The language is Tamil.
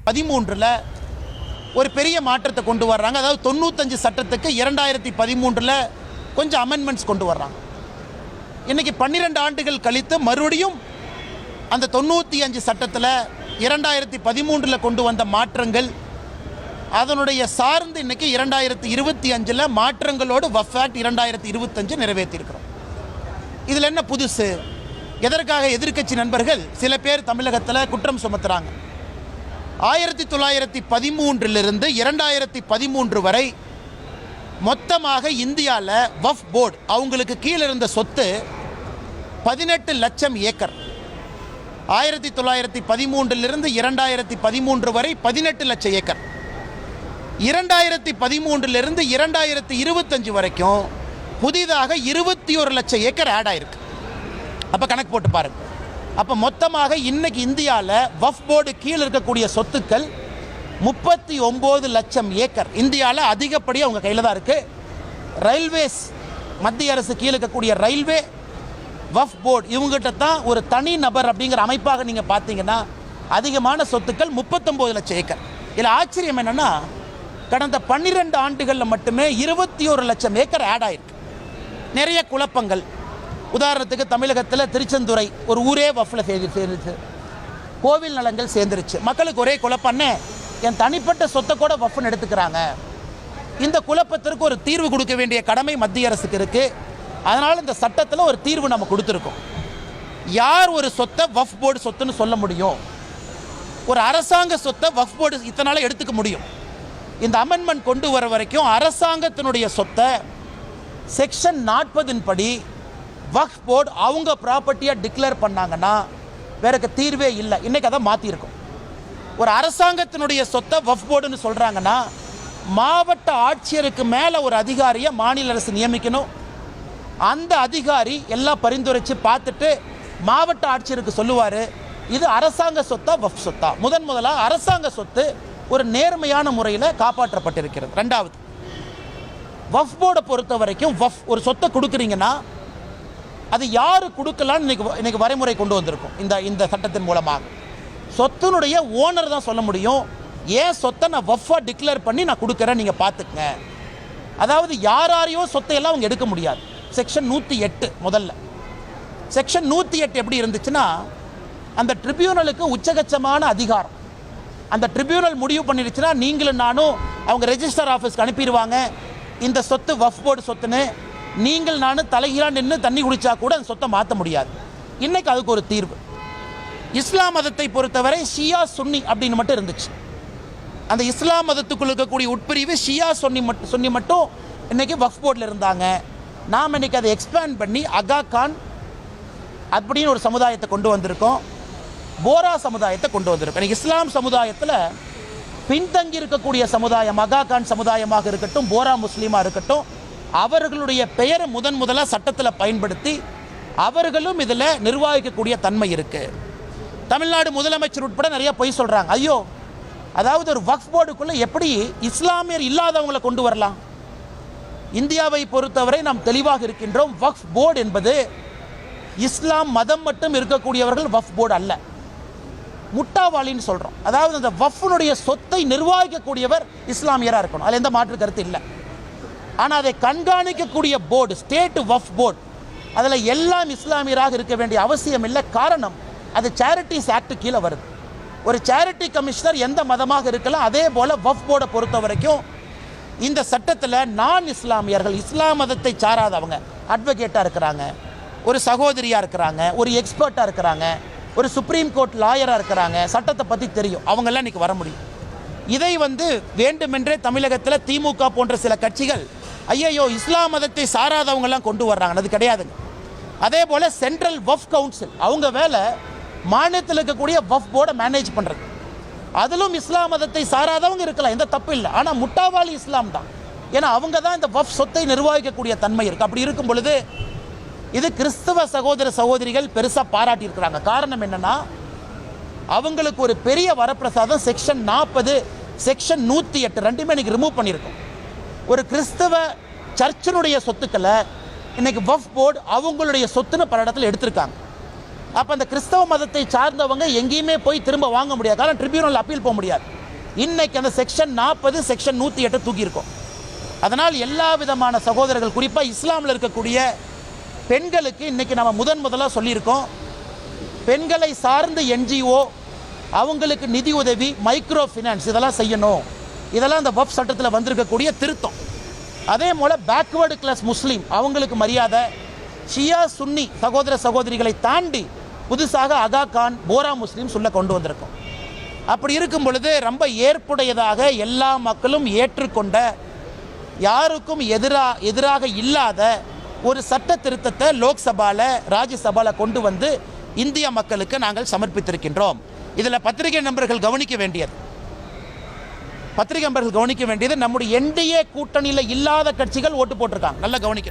13 ஒரு பெரிய மாற்றத்தை கொண்டு வர்றாங்க. அதாவது 95 சட்டத்துக்கு 2013 கொஞ்சம் அமெண்ட்மெண்ட்ஸ் கொண்டு வர்றாங்க. இன்றைக்கி 12 ஆண்டுகள் கழித்து மறுபடியும் அந்த 95 சட்டத்தில் 2013 கொண்டு வந்த மாற்றங்கள் அதனுடைய சார்ந்து இன்றைக்கி 2025 மாற்றங்களோடு வக்ஃப் ஆக்ட் 2025 நிறைவேற்றியிருக்கிறோம். இதில் என்ன புதுசு? எதற்காக எதிர்க்கட்சி நண்பர்கள் சில பேர் தமிழகத்தில் குற்றம் சுமத்துறாங்க. 1913 2013 வரை மொத்தமாக இந்தியாவில் வக்ஃப் போர்டு அவங்களுக்கு கீழே இருந்த சொத்து 18 லட்சம் ஏக்கர். 1913 2013 வரை 18 லட்சம் ஏக்கர். 2013 2025 வரைக்கும் புதிதாக 21 லட்சம் ஏக்கர் ஆட் ஆயிருக்கு. அப்போ கணக்கு போட்டு பாருங்க. அப்போ மொத்தமாக இன்னைக்கு இந்தியாவில் வக்ஃப் போர்டு கீழே இருக்கக்கூடிய சொத்துக்கள் 39 லட்சம் ஏக்கர். இந்தியாவில் அதிகப்படியாக அவங்க கையில் தான் இருக்குது. ரயில்வேஸ் மத்திய அரசு கீழே இருக்கக்கூடிய ரயில்வே வக்ஃப் போர்டு இவங்ககிட்ட தான் ஒரு தனி நபர் அப்படிங்கிற அமைப்பாக நீங்கள் பார்த்தீங்கன்னா அதிகமான சொத்துக்கள் 39 லட்சம் ஏக்கர். இதில் ஆச்சரியம் என்னென்னா கடந்த 12 ஆண்டுகளில் மட்டுமே 21 லட்சம் ஏக்கர் ஆட் ஆயிருக்கு. நிறைய குழப்பங்கள். உதாரணத்துக்கு தமிழகத்தில் திருச்செந்துறை ஒரு ஊரே வக்ஃபில் சேர்ந்துருச்சு. கோவில் நலங்கள் சேர்ந்துருச்சு. மக்களுக்கு ஒரே குழப்பம்னே என் தனிப்பட்ட சொத்தை கூட வக்ஃப்னு எடுத்துக்கிறாங்க. இந்த குழப்பத்திற்கு ஒரு தீர்வு கொடுக்க வேண்டிய கடமை மத்திய அரசுக்கு இருக்குது. அதனால் இந்த சட்டத்தில் ஒரு தீர்வு நம்ம கொடுத்துருக்கோம். யார் ஒரு சொத்தை வக்ஃப் போர்டு சொத்துன்னு சொல்ல முடியும்? ஒரு அரசாங்க சொத்தை வக்ஃப் போர்டு இத்தனால எடுத்துக்க முடியும். இந்த அமெண்ட்மெண்ட் கொண்டு வர வரைக்கும் அரசாங்கத்தினுடைய சொத்தை செக்ஷன் 40 படி வக்ஃப் போர்டு அவங்க ப்ராப்பர்ட்டியாக டிக்ளேர் பண்ணாங்கன்னா வேறக்கு தீர்வே இல்லை. இன்றைக்கி அதை மாற்றிருக்கும். ஒரு அரசாங்கத்தினுடைய சொத்தை வக்ஃப் போர்டுன்னு சொல்கிறாங்கன்னா மாவட்ட ஆட்சியருக்கு மேலே ஒரு அதிகாரியை மாநில அரசு நியமிக்கணும். அந்த அதிகாரி எல்லாம் பரிந்துரைச்சு பார்த்துட்டு மாவட்ட ஆட்சியருக்கு சொல்லுவார் இது அரசாங்க சொத்தா வக்ஃப் சொத்தா. முதலாக அரசாங்க சொத்து ஒரு நேர்மையான முறையில் காப்பாற்றப்பட்டிருக்கிறது. ரெண்டாவது, வக்ஃப் போர்டை பொறுத்த வரைக்கும் வக்ஃப் ஒரு சொத்தை கொடுக்குறீங்கன்னா அது யார் கொடுக்கலான்னு இன்னைக்கு வரைமுறை கொண்டு வந்திருக்கும். இந்த சட்டத்தின் மூலமாக சொத்தினுடைய ஓனர் தான் சொல்ல முடியும். ஏன் சொத்தை நான் வக்ஃபாக டிக்ளேர் பண்ணி நான் கொடுக்குறேன், நீங்கள் பார்த்துக்குங்க. அதாவது யாரையோ சொத்தையெல்லாம் அவங்க எடுக்க முடியாது. செக்ஷன் 108 முதல்ல செக்ஷன் 108 எப்படி இருந்துச்சுன்னா அந்த ட்ரிபியூனலுக்கு உச்சகட்சமான அதிகாரம். அந்த ட்ரிபியூனல் முடிவு பண்ணிடுச்சுன்னா நீங்களும் நானும் அவங்க ரெஜிஸ்டர் ஆஃபீஸ்க்கு அனுப்பிடுவாங்க. இந்த சொத்து வக்ஃப் போர்டு சொத்துன்னு நீங்கள் நானும் தலைகீழாக நின்று தண்ணி குடித்தா கூட அந்த சொத்தை மாற்ற முடியாது. இன்றைக்கி அதுக்கு ஒரு தீர்வு. இஸ்லாம் மதத்தை பொறுத்தவரை ஷியா சுன்னி அப்படின்னு மட்டும் இருந்துச்சு. அந்த இஸ்லாம் மதத்துக்குள் இருக்கக்கூடிய உட்பிரிவு ஷியா சுன்னி மட்டும் இன்றைக்கி வக்ஃப் போர்டில் இருந்தாங்க. நாம் இன்றைக்கி அதை எக்ஸ்பேண்ட் பண்ணி அகா கான் அப்படின்னு ஒரு சமுதாயத்தை கொண்டு வந்திருக்கோம். போரா சமுதாயத்தை கொண்டு வந்திருக்கோம். இன்றைக்கி இஸ்லாம் சமுதாயத்தில் பின்தங்கி இருக்கக்கூடிய சமுதாயம் அகா கான் சமுதாயமாக இருக்கட்டும், போரா முஸ்லீமாக இருக்கட்டும், அவர்களுடைய பெயரை முதலாக சட்டத்தில் பயன்படுத்தி அவர்களும் இதில் நிர்வகிக்கக்கூடிய தன்மை இருக்குது. தமிழ்நாடு முதலமைச்சர் உட்பட நிறைய பொய் சொல்கிறாங்க. ஐயோ, அதாவது ஒரு வக்ஃப் போர்டுக்குள்ளே எப்படி இஸ்லாமியர் இல்லாதவங்களை கொண்டு வரலாம்? இந்தியாவை பொறுத்தவரை நாம் தெளிவாக இருக்கின்றோம். வக்ஃப் போர்டு என்பது இஸ்லாம் மதம் மட்டும் இருக்கக்கூடியவர்கள் வக்ஃப் போர்டு அல்ல. முட்டாவாளின்னு சொல்கிறோம். அதாவது அந்த வக்ஃபினுடைய சொத்தை நிர்வகிக்கக்கூடியவர் இஸ்லாமியராக இருக்கணும். அதில் எந்த மாற்று கருத்து இல்லை. ஆனால் அதை கண்காணிக்கக்கூடிய போர்டு ஸ்டேட் வக்ஃப் போர்டு, அதில் எல்லாம் இஸ்லாமியராக இருக்க வேண்டிய அவசியம் இல்லை. காரணம், அது சேரிட்டிஸ் ஆக்ட் கீழே வருது. ஒரு சேரிட்டி கமிஷனர் எந்த மதமாக இருக்கலாம். அதே போல் வக்ஃப் போர்டை பொறுத்த வரைக்கும் இந்த சட்டத்தில் நான் இஸ்லாமியர்கள், இஸ்லாம் மதத்தை சாராதவங்க அட்வொகேட்டாக இருக்கிறாங்க, ஒரு சகோதரியாக இருக்கிறாங்க, ஒரு எக்ஸ்பர்ட்டாக இருக்கிறாங்க, ஒரு சுப்ரீம் கோர்ட் லாயராக இருக்கிறாங்க, சட்டத்தை பற்றி தெரியும், அவங்கெல்லாம் இன்றைக்கி வர முடியும். இதை வேண்டுமென்றே தமிழகத்தில் திமுக போன்ற சில கட்சிகள் ஐயோ இஸ்லாம் மதத்தை சாராதவங்கெல்லாம் கொண்டு வர்றாங்க. அது கிடையாதுங்க. அதே போல் சென்ட்ரல் வக்ஃப் கவுன்சில் அவங்க வேலை மாநிலத்தில் இருக்கக்கூடிய வக்ஃப் போர்டை மேனேஜ் பண்ணுறது. அதிலும் இஸ்லாம் மதத்தை சாராதவங்க இருக்கலாம், எந்த தப்பு இல்லை. ஆனால் முட்டாவாளி இஸ்லாம் தான். ஏன்னா அவங்க தான் இந்த வக்ஃப் சொத்தை நிர்வகிக்கக்கூடிய தன்மை இருக்குது. அப்படி இருக்கும் பொழுது இது கிறிஸ்தவ சகோதர சகோதரிகள் பெருசாக பாராட்டியிருக்கிறாங்க. காரணம் என்னென்னா அவங்களுக்கு ஒரு பெரிய வரப்பிரசாதம் செக்ஷன் 40 செக்ஷன் 108 ரெண்டுமே இன்றைக்கி ரிமூவ் பண்ணியிருக்கோம். ஒரு கிறிஸ்தவ சர்ச்சினுடைய சொத்துக்களை இன்றைக்கி வக்ஃப் போர்டு அவங்களுடைய சொத்துன்னு பல இடத்துல எடுத்திருக்காங்க. அப்போ அந்த கிறிஸ்தவ மதத்தை சார்ந்தவங்க எங்கேயுமே போய் திரும்ப வாங்க முடியாது. காரணம் ட்ரிபியூனல் அப்பீல் போக முடியாது. இன்னைக்கு அந்த செக்ஷன் 40 செக்ஷன் 108 தூக்கியிருக்கோம். அதனால் எல்லா விதமான சகோதரர்கள், குறிப்பாக இஸ்லாமில் இருக்கக்கூடிய பெண்களுக்கு இன்னைக்கு நம்ம முதலாக சொல்லியிருக்கோம், பெண்களை சார்ந்த என்ஜிஓ அவங்களுக்கு நிதி உதவி, மைக்ரோ ஃபினான்ஸ் இதெல்லாம் செய்யணும். இதெல்லாம் அந்த வக்ஃப் சட்டத்தில் வந்திருக்கக்கூடிய திருத்தம். அதே போல் பேக்வேர்டு கிளாஸ் முஸ்லீம் அவங்களுக்கு மரியாதை, ஷியா சுன்னி சகோதர சகோதரிகளை தாண்டி புதுசாக அகா கான், போரா முஸ்லீம் சொல்ல கொண்டு வந்திருக்கோம். அப்படி இருக்கும் பொழுது ரொம்ப ஏற்புடையதாக எல்லா மக்களும் ஏற்றுக்கொண்ட, யாருக்கும் எதிராக இல்லாத ஒரு சட்ட திருத்தத்தை லோக்சபாவில் ராஜ்யசபாவில் கொண்டு வந்து இந்திய மக்களுக்கு நாங்கள் சமர்ப்பித்திருக்கின்றோம். இதில் பத்திரிகை நண்பர்கள் கவனிக்க வேண்டியது நம்முடைய என்டிஏ கூட்டணியில் இல்லாத கட்சிகள் ஓட்டு போட்டிருக்காங்க. நல்லா கவனிக்க.